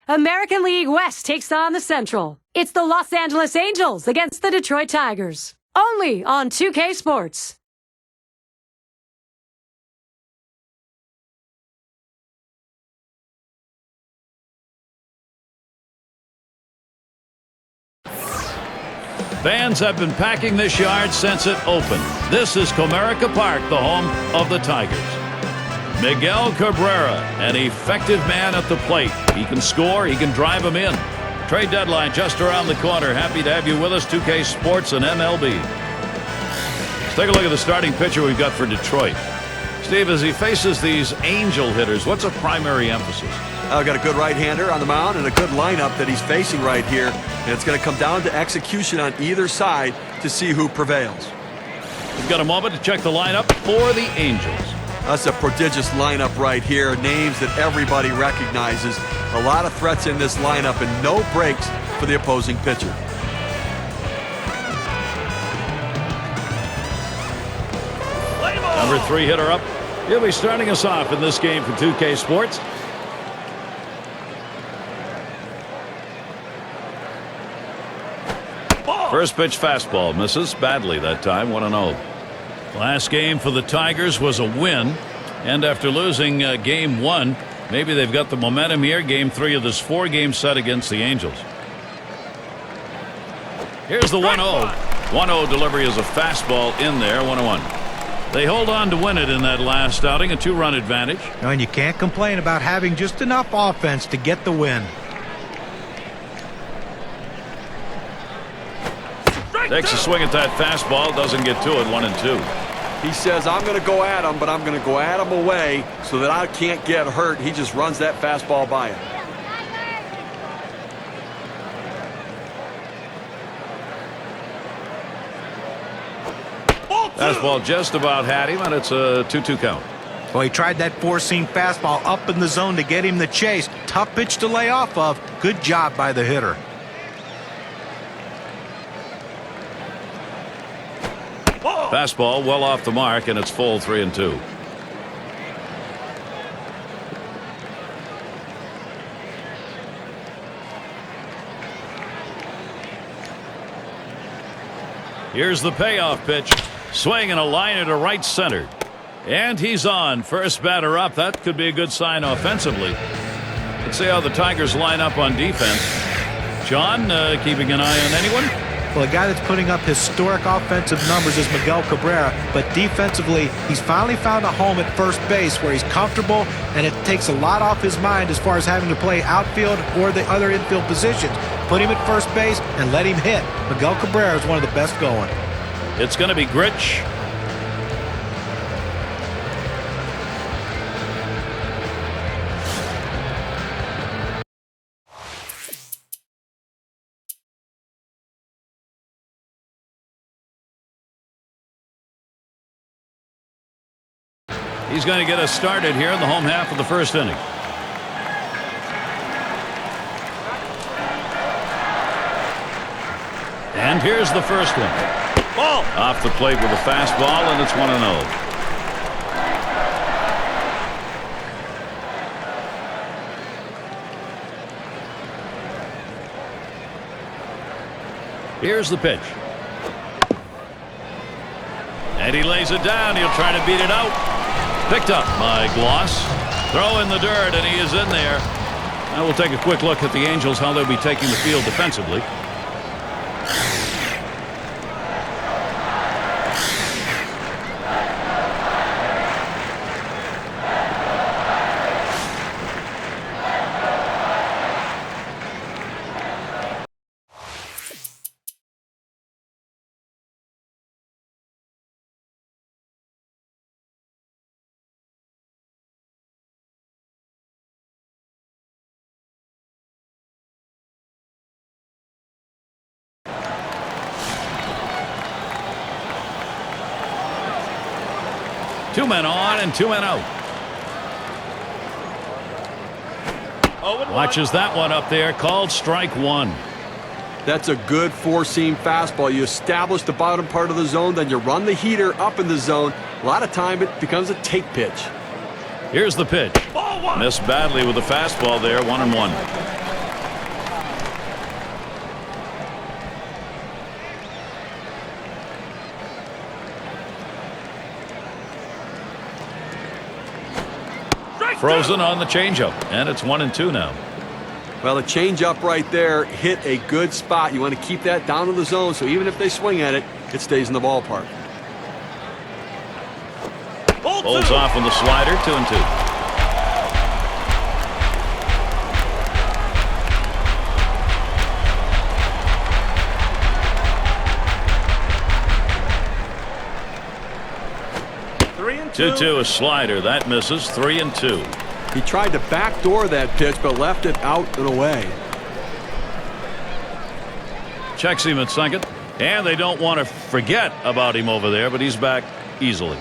American League West takes on the Central. It's the Los Angeles Angels against the Detroit Tigers. Only on 2K Sports. Fans have been packing this yard since it opened. This is Comerica Park, the home of the Tigers. Miguel Cabrera, an effective man at the plate. He can score, he can drive them in. Trade deadline just around the corner. Happy to have you with us, 2K Sports and MLB. Let's take a look at the starting pitcher we've got for Detroit. Steve, as he faces these Angel hitters, what's a primary emphasis? Got a good right-hander on the mound and a good lineup that he's facing right here. And it's going to come down to execution on either side to see who prevails. We've got a moment to check the lineup for the Angels. That's a prodigious lineup right here. Names that everybody recognizes. A lot of threats in this lineup and no breaks for the opposing pitcher. Number 3 hitter up. He'll be starting us off in this game for 2K Sports. First pitch fastball misses badly that time, 1-0. Last game for the Tigers was a win, and after losing game 1, maybe they've got the momentum here. Game 3 of this 4-game set against the Angels. Here's the 1-0. 1-0 delivery is a fastball in there, 1-1. They hold on to win it in that last outing, a 2-run advantage. And you can't complain about having just enough offense to get the win. Takes a swing at that fastball, doesn't get to it, 1-2. He says, I'm going to go at him, but I'm going to go at him away so that I can't get hurt. He just runs that fastball by him. Fastball just about had him, and it's a 2-2 count. Well, he tried that four-seam fastball up in the zone to get him the chase. Tough pitch to lay off of. Good job by the hitter. Fastball well off the mark, and it's full, 3-2. Here's the payoff pitch. Swing and a liner to right center. And he's on. First batter up. That could be a good sign offensively. Let's see how the Tigers line up on defense. John, keeping an eye on anyone? Well, a guy that's putting up historic offensive numbers is Miguel Cabrera, but defensively, he's finally found a home at first base where he's comfortable, and it takes a lot off his mind as far as having to play outfield or the other infield positions. Put him at first base and let him hit. Miguel Cabrera is one of the best going. It's going to be Grich. He's going to get us started here in the home half of the first inning. And here's the first one. Ball off the plate with a fastball, and it's 1-0. Here's the pitch. And he lays it down. He'll try to beat it out. Picked up by Dauss. Throw in the dirt, and he is in there. Now we'll take a quick look at the Angels, how they'll be taking the field defensively. Two men on and 2 men out. Watches that one up there, called strike 1. That's a good four-seam fastball. You establish the bottom part of the zone, then you run the heater up in the zone. A lot of time it becomes a take pitch. Here's the pitch. Missed badly with the fastball there, 1-1. Frozen on the changeup, and it's 1-2 now. Well, the changeup right there hit a good spot. You want to keep that down to the zone, so even if they swing at it, it stays in the ballpark. Holds off on the slider, 2-2. Two-two, a slider. That misses. 3-2. He tried to backdoor that pitch, but left it out and away. Checks him at second. And they don't want to forget about him over there, but he's back easily.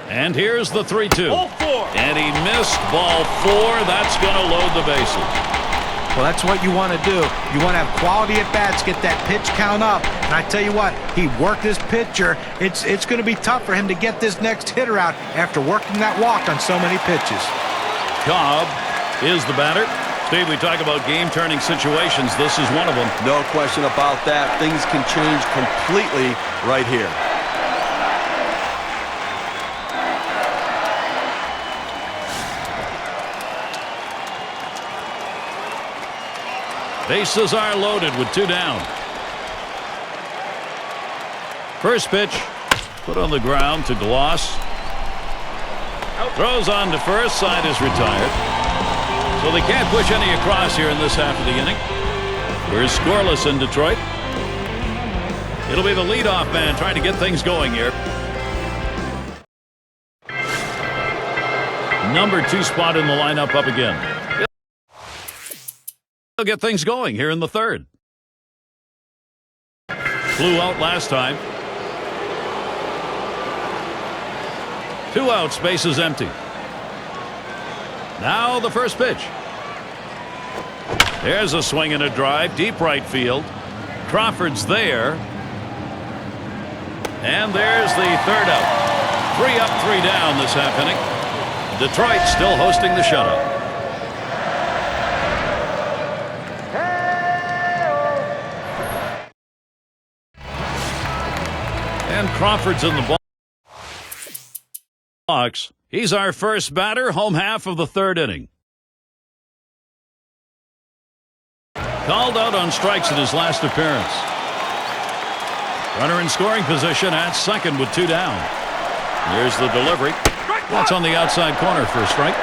And here's the 3-2. And he missed ball 4. That's going to load the bases. Well, that's what you want to do. You want to have quality at bats, get that pitch count up. And I tell you what, he worked this pitcher. It's going to be tough for him to get this next hitter out after working that walk on so many pitches. Cobb is the batter. Steve, we talk about game-turning situations. This is one of them. No question about that. Things can change completely right here. Bases are loaded with 2 down. First pitch put on the ground to Dauss. Throws on to first. Side is retired. So they can't push any across here in this half of the inning. We're scoreless in Detroit. It'll be the leadoff man trying to get things going here. Number 2 spot in the lineup up again. They'll get things going here in the third. Flew out last time. 2 outs, base is empty. Now the first pitch. There's a swing and a drive, deep right field. Crawford's there. And there's the third out. 3 up, 3 down this half inning. Detroit still hosting the shutout. And Crawford's in the box. He's our first batter, home half of the third inning. Called out on strikes in his last appearance. Runner in scoring position at second with 2 down. Here's the delivery. That's on the outside corner for a strike.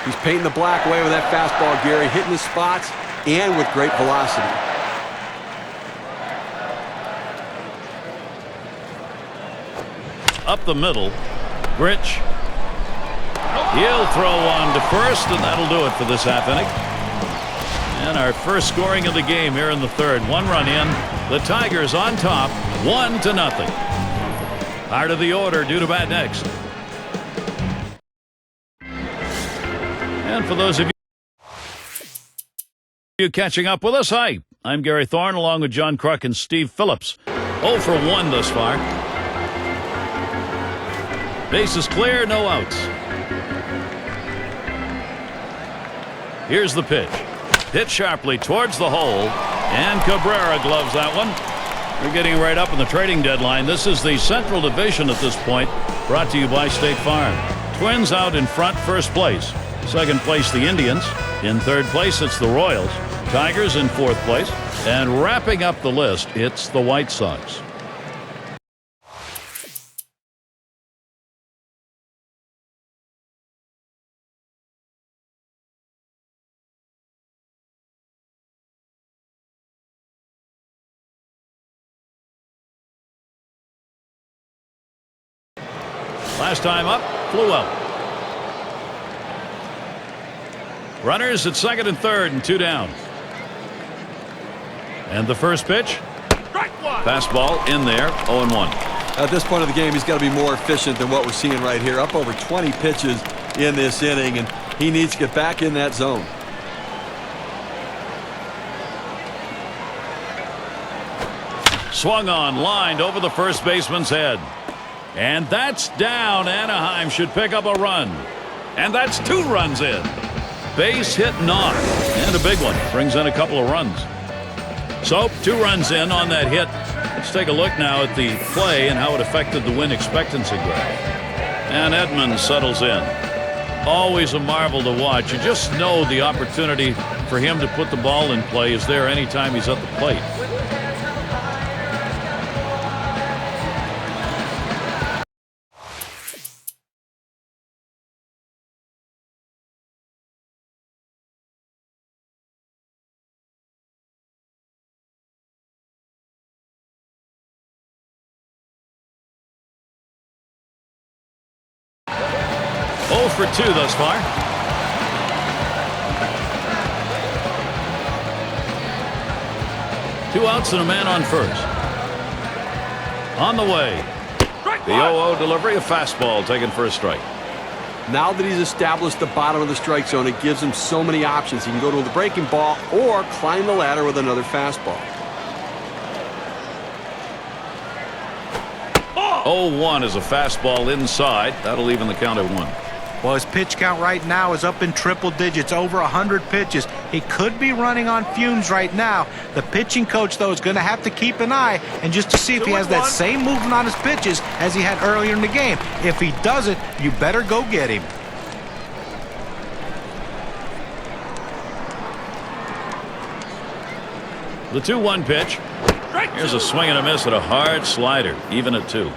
He's painting the black away with that fastball, Gary, hitting the spots and with great velocity. Up the middle, Grich. He'll throw on to first, and that'll do it for this half inning. And our first scoring of the game here in the third. 1 run in. The Tigers on top, 1-0. Heart of the order due to bat next. And for those of you catching up with us, hi. I'm Gary Thorne along with John Kruk and Steve Phillips. 0 for 1 thus far. Base is clear, no outs. Here's the pitch. Hit sharply towards the hole, and Cabrera gloves that one. We're getting right up in the trading deadline. This is the Central Division at this point, brought to you by State Farm. Twins out in front, first place. Second place, the Indians. In third place, it's the Royals. Tigers in fourth place. And wrapping up the list, it's the White Sox. Last time up, flew out. Runners at second and third and 2 down. And the first pitch. Fastball in there, 0-1. At this point of the game, he's got to be more efficient than what we're seeing right here. Up over 20 pitches in this inning, and he needs to get back in that zone. Swung on, lined over the first baseman's head. And that's down. Anaheim should pick up a run. And that's 2 runs in. Base hit knocked. And a big one. Brings in a couple of runs. So, 2 runs in on that hit. Let's take a look now at the play and how it affected the win expectancy graph. And Edmonds settles in. Always a marvel to watch. You just know the opportunity for him to put the ball in play is there anytime he's at the plate. For 2 thus far. Two outs and a man on first. On the way. The 0-0 delivery, a fastball taken for a strike. Now that he's established the bottom of the strike zone, it gives him so many options. He can go to the breaking ball or climb the ladder with another fastball. 0-1 is a fastball inside. That'll even the count at 1. Well, his pitch count right now is up in triple digits, over 100 pitches. He could be running on fumes right now. The pitching coach, though, is going to have to keep an eye and just to see if he has that same movement on his pitches as he had earlier in the game. If he doesn't, you better go get him. The 2-1 pitch. Here's a swing and a miss at a hard slider, even at 2.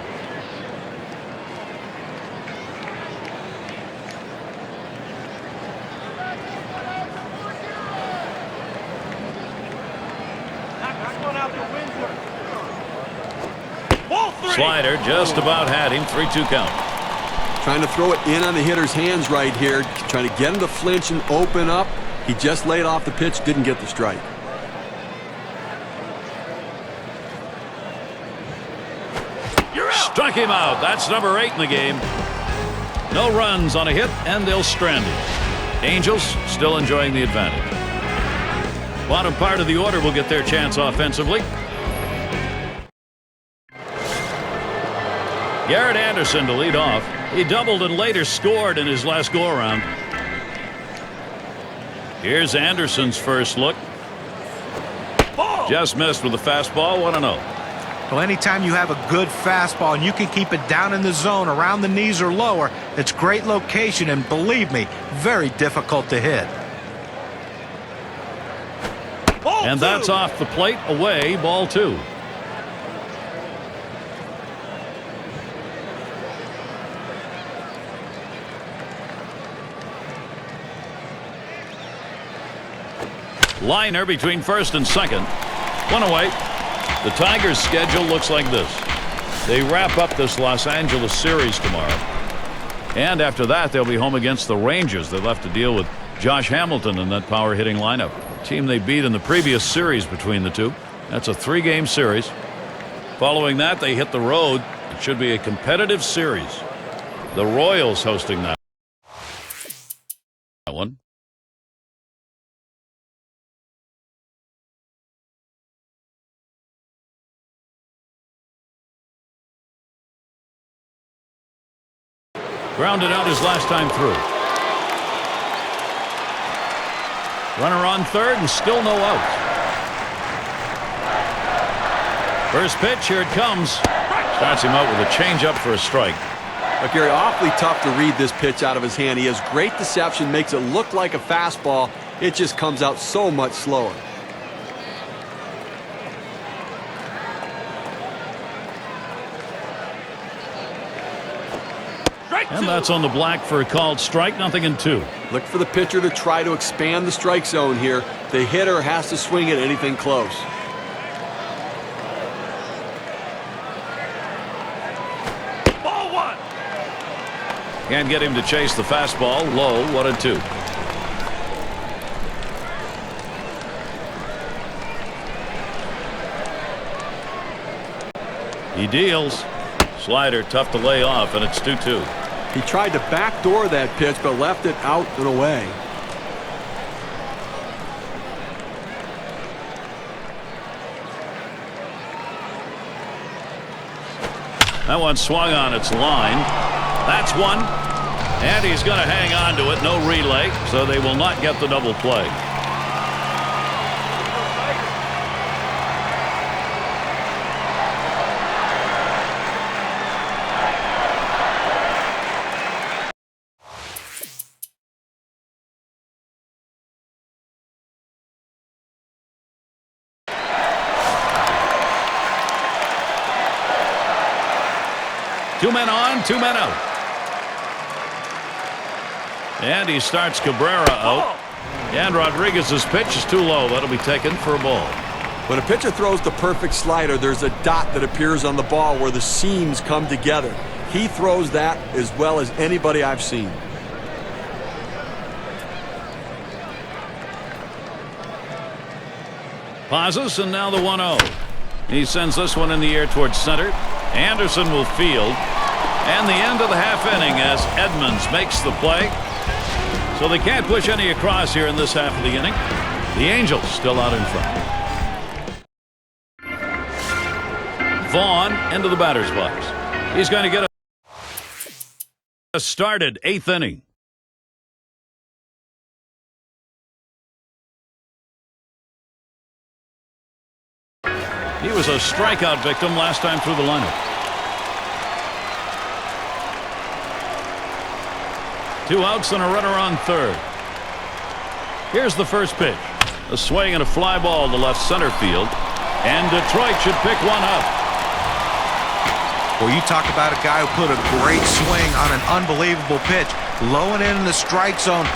Slider just about had him. 3-2 count. Trying to throw it in on the hitter's hands right here. Trying to get him to flinch and open up. He just laid off the pitch, didn't get the strike. Struck him out. That's number 8 in the game. No runs on a hit, and they'll strand him. Angels still enjoying the advantage. Bottom part of the order will get their chance offensively. Garrett Anderson to lead off. He doubled and later scored in his last go-around. Here's Anderson's first look. Just missed with the fastball. 1-0. Well, anytime you have a good fastball and you can keep it down in the zone around the knees or lower, it's great location and, believe me, very difficult to hit. And that's off the plate, away, ball 2. Liner between first and second. 1 away. The Tigers' schedule looks like this. They wrap up this Los Angeles series tomorrow. And after that, they'll be home against the Rangers. They'll have to deal with Josh Hamilton in that power hitting lineup. Team they beat in the previous series between the two. That's a 3-game series. Following that, they hit the road. It should be a competitive series. The Royals hosting that one. Grounded out his last time through. Runner on third and still no out. First pitch, here it comes. Starts him out with a changeup for a strike. But Gary, awfully tough to read this pitch out of his hand. He has great deception, makes it look like a fastball. It just comes out so much slower. And that's on the black for a called strike. 0-2. Look for the pitcher to try to expand the strike zone here. The hitter has to swing at anything close. Ball 1. Can't get him to chase the fastball. Low. 1-2. He deals. Slider tough to lay off, and it's 2-2. He tried to backdoor that pitch, but left it out and away. That one swung on its line. That's one. And he's going to hang on to it. No relay, so they will not get the double play. 2 men on, 2 men out. And he starts Cabrera out. And Rodriguez's pitch is too low. That'll be taken for a ball. When a pitcher throws the perfect slider, there's a dot that appears on the ball where the seams come together. He throws that as well as anybody I've seen. Pauses, and now the 1-0. He sends this one in the air towards center. Anderson will field. And the end of the half inning as Edmonds makes the play. So they can't push any across here in this half of the inning. The Angels still out in front. Vaughn into the batter's box. He's going to get a started 8th inning. He was a strikeout victim last time through the lineup. 2 outs and a runner on third. Here's the first pitch. A swing and a fly ball to left center field. And Detroit should pick one up. Well, you talk about a guy who put a great swing on an unbelievable pitch. Low and in the strike zone,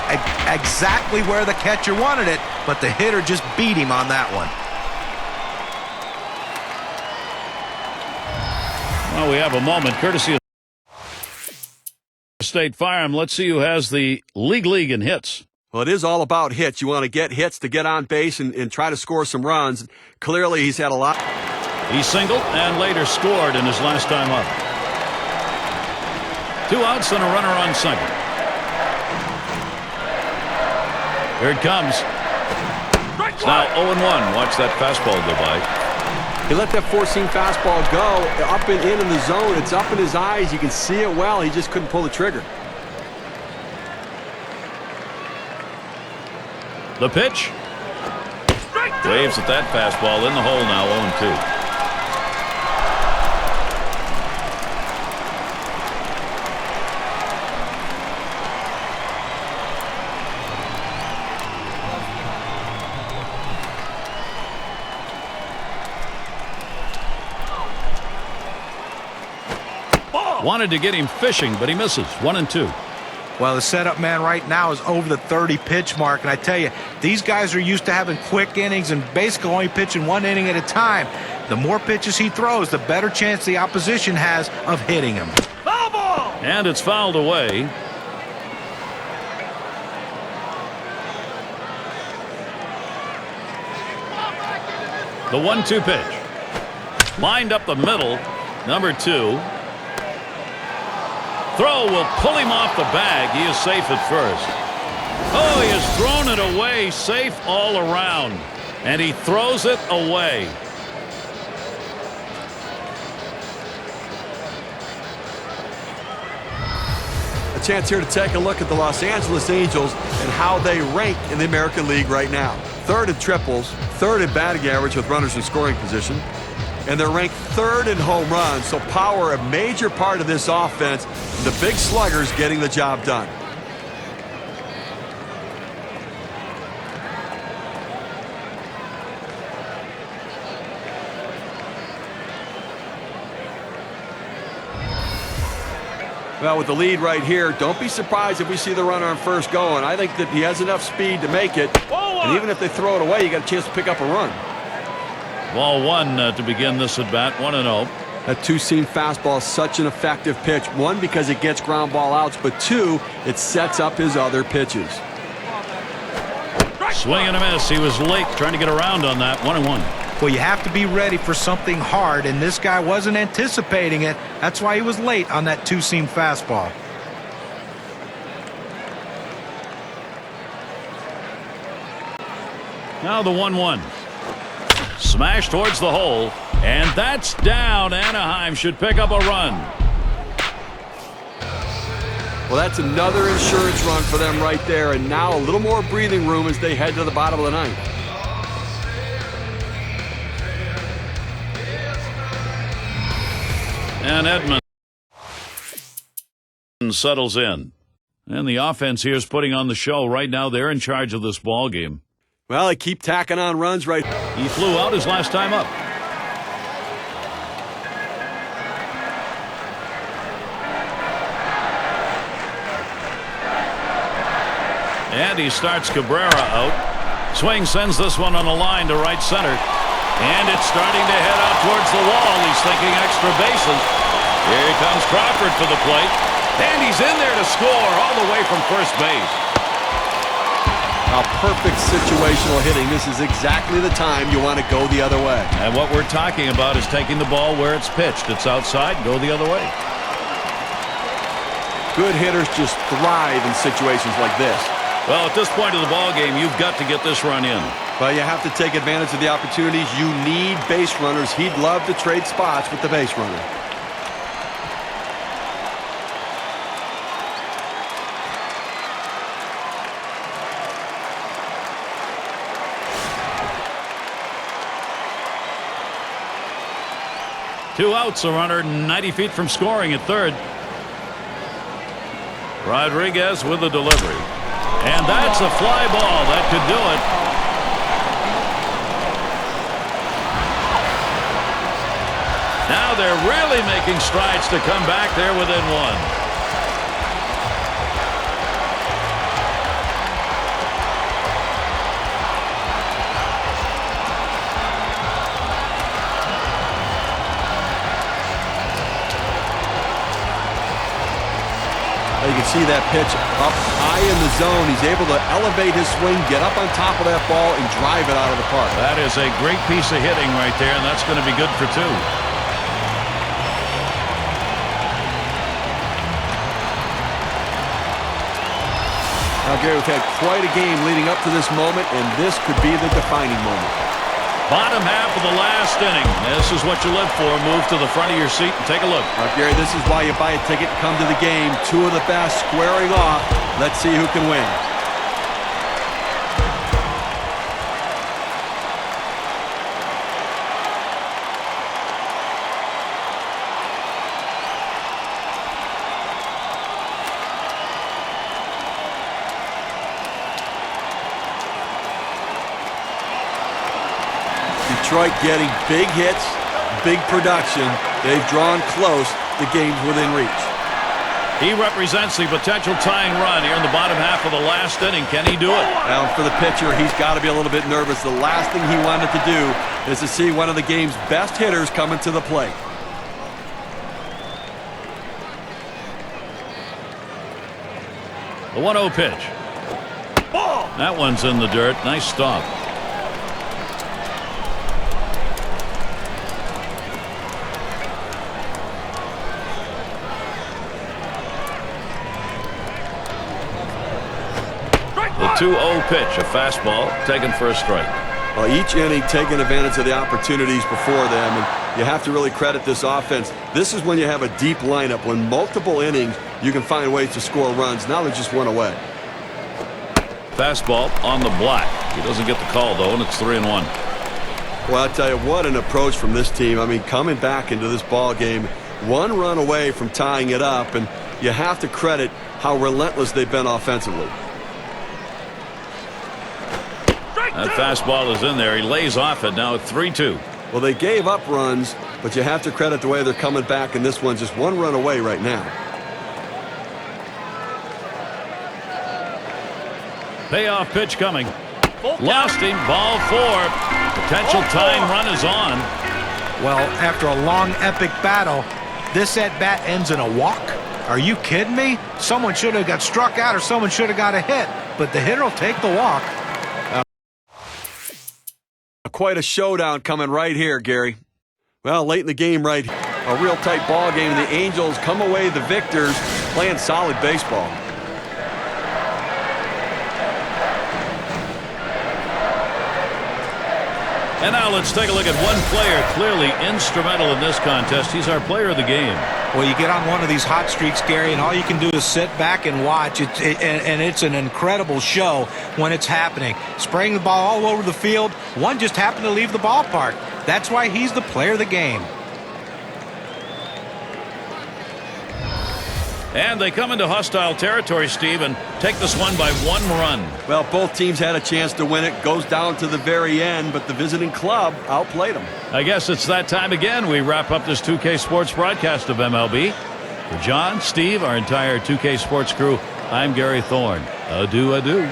exactly where the catcher wanted it, but the hitter just beat him on that one. Well, we have a moment courtesy of State Farm. Let's see who has the league in hits. Well, it is all about hits. You want to get hits to get on base and try to score some runs. Clearly, he's had a lot. He singled and later scored in his last time up. 2 outs and a runner on second. Here it comes. It's now 0-1. Watch that fastball go by. He let that 4-seam fastball go up and in the zone. It's up in his eyes. You can see it well. He just couldn't pull the trigger. The pitch. Waves at that fastball in the hole now, 0-2. Wanted to get him fishing, but he misses. 1-2. Well, the setup man right now is over the 30 pitch mark, and I tell you, these guys are used to having quick innings and basically only pitching 1 inning at a time. The more pitches he throws, the better chance the opposition has of hitting him. Foul ball! And it's fouled away. The 1-2 pitch. Lined up the middle. Number 2. Throw will pull him off the bag. He is safe at first. Oh, he has thrown it away. Safe all around. And he throws it away. A chance here to take a look at the Los Angeles Angels and how they rank in the American League right now. 3rd in triples, 3rd in batting average with runners in scoring position. And they're ranked 3rd in home runs, so power a major part of this offense. The big sluggers getting the job done. Well, with the lead right here, don't be surprised if we see the runner on first going. I think that he has enough speed to make it. And even if they throw it away, you got a chance to pick up a run. Ball 1 to begin this at bat. 1-0. That 2-seam fastball is such an effective pitch. 1, because it gets ground ball outs, but 2, it sets up his other pitches. Swing and a miss. He was late trying to get around on that. 1-1. Well, you have to be ready for something hard, and this guy wasn't anticipating it. That's why he was late on that 2-seam fastball. Now the 1-1. Smash towards the hole, and that's down. Anaheim should pick up a run. Well, that's another insurance run for them right there, and now a little more breathing room as they head to the bottom of the 9th. And Edmonds settles in. And the offense here is putting on the show. Right now, they're in charge of this ball game. Well, they keep tacking on runs right. He flew out his last time up. And he starts Cabrera out. Swing sends this one on the line to right center. And it's starting to head out towards the wall. He's thinking extra bases. Here comes Crawford for the plate. And he's in there to score all the way from first base. A perfect situational hitting. This is exactly the time you want to go the other way. And what we're talking about is taking the ball where it's pitched. It's outside, go the other way. Good hitters just thrive in situations like this. Well, at this point of the ball game, you've got to get this run in. But you have to take advantage of the opportunities. You need base runners. He'd love to trade spots with the base runner. Two outs, a runner 90 feet from scoring at third. Rodriguez with the delivery. And that's a fly ball. That could do it. Now they're really making strides to come back there within one. You can see that pitch up high in the zone. He's able to elevate his swing, get up on top of that ball, and drive it out of the park. That is a great piece of hitting right there, and that's going to be good for two. Now, Gary, we've had quite a game leading up to this moment, and this could be the defining moment. Bottom half of the last inning. This is what you live for. Move to the front of your seat and take a look. Gary, this is why you buy a ticket, come to the game. Two of the best squaring off. Let's see who can win. Detroit getting big hits, big production. They've drawn close. The game's within reach. He represents the potential tying run here in the bottom half of the last inning. Can he do it? Now, for the pitcher, he's got to be a little bit nervous. The last thing he wanted to do is to see one of the game's best hitters coming to the plate. The 1-0 pitch. That one's in the dirt. Nice stop. The 2-0 pitch, a fastball taken for a strike. Well, each inning taking advantage of the opportunities before them, and you have to really credit this offense. This is when you have a deep lineup. When multiple innings, you can find ways to score runs. Now they're just one away. Fastball on the block. He doesn't get the call, though, and it's 3-1. Well, I'll tell you, what an approach from this team. I mean, coming back into this ball game, one run away from tying it up, and you have to credit how relentless they've been offensively. That fastball is in there. He lays off it now at 3-2. Well, they gave up runs, but you have to credit the way they're coming back, and this one's just one run away right now. Payoff pitch coming. Lost him. Ball 4. Potential tying run is on. Well, after a long, epic battle, this at-bat ends in a walk? Are you kidding me? Someone should have got struck out or someone should have got a hit, but the hitter will take the walk. Quite a showdown coming right here, Gary. Well, late in the game right here. A real tight ball game. The Angels come away the victors, playing solid baseball. And now let's take a look at one player clearly instrumental in this contest. He's our player of the game. Well, you get on one of these hot streaks, Gary, and all you can do is sit back and watch. And it's an incredible show when it's happening. Spraying the ball all over the field. One just happened to leave the ballpark. That's why he's the player of the game. And they come into hostile territory, Steve, and take this one by 1 run. Well, both teams had a chance to win it. Goes down to the very end, but the visiting club outplayed them. I guess it's that time again. We wrap up this 2K Sports broadcast of MLB. For John, Steve, our entire 2K Sports crew, I'm Gary Thorne. Adieu, adieu.